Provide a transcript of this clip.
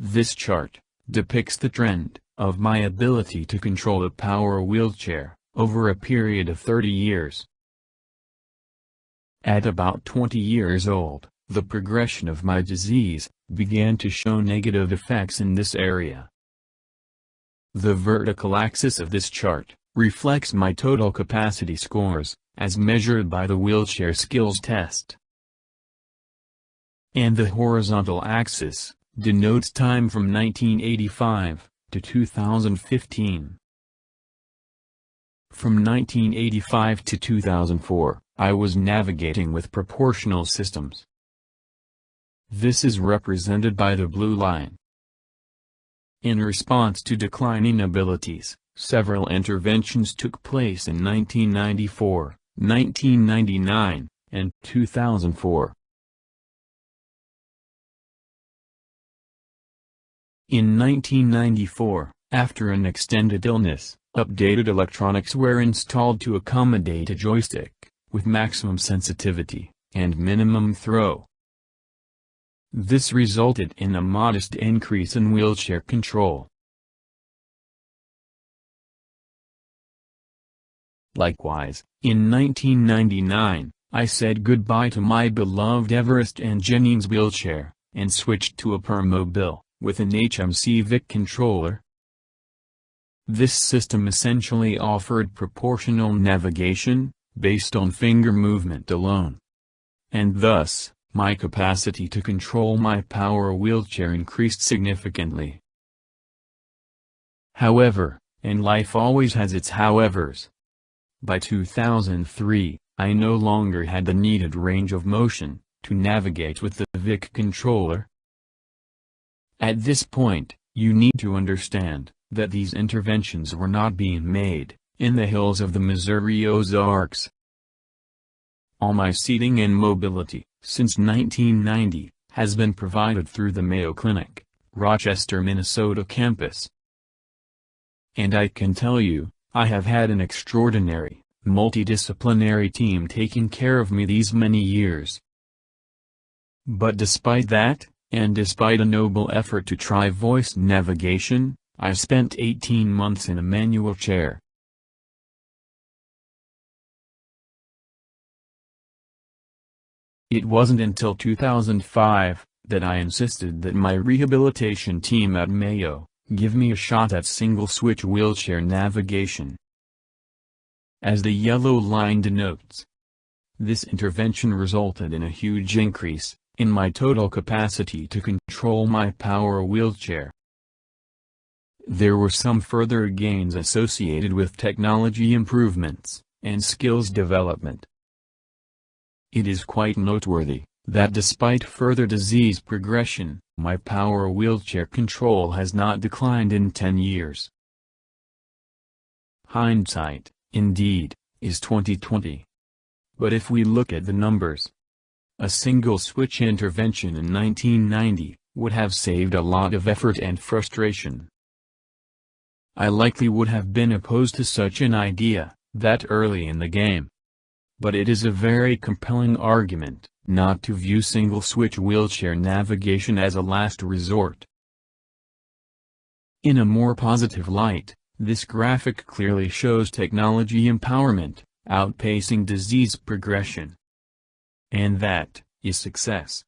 This chart depicts the trend of my ability to control a power wheelchair over a period of 30 years. At about 20 years old, the progression of my disease began to show negative effects in this area. The vertical axis of this chart reflects my total capacity scores, as measured by the wheelchair skills test. And the horizontal axis denotes time from 1985 to 2015. From 1985 to 2004, I was navigating with proportional systems. This is represented by the blue line. In response to declining abilities, several interventions took place in 1994, 1999, and 2004. In 1994, after an extended illness, updated electronics were installed to accommodate a joystick, with maximum sensitivity, and minimum throw. This resulted in a modest increase in wheelchair control. Likewise, in 1999, I said goodbye to my beloved Everest and Jennings wheelchair, and switched to a Permobil, with an HMC VIC controller. This system essentially offered proportional navigation, based on finger movement alone. And thus, my capacity to control my power wheelchair increased significantly. However, and life always has its howevers. By 2003, I no longer had the needed range of motion to navigate with the VIC controller. At this point, you need to understand that these interventions were not being made in the hills of the Missouri Ozarks. All my seating and mobility, since 1990, has been provided through the Mayo Clinic, Rochester, Minnesota campus. And I can tell you, I have had an extraordinary, multidisciplinary team taking care of me these many years. But despite that, and despite a noble effort to try voice navigation, I spent 18 months in a manual chair. It wasn't until 2005 that I insisted that my rehabilitation team at Mayo give me a shot at single-switch wheelchair navigation. As the yellow line denotes, this intervention resulted in a huge increase in my total capacity to control my power wheelchair. There were some further gains associated with technology improvements and skills development. It is quite noteworthy that despite further disease progression, my power wheelchair control has not declined in 10 years. Hindsight, indeed, is 20/20. But if we look at the numbers, a single switch intervention in 1990 would have saved a lot of effort and frustration. I likely would have been opposed to such an idea that early in the game. But it is a very compelling argument not to view single-switch wheelchair navigation as a last resort. In a more positive light, this graphic clearly shows technology empowerment outpacing disease progression. And that is success.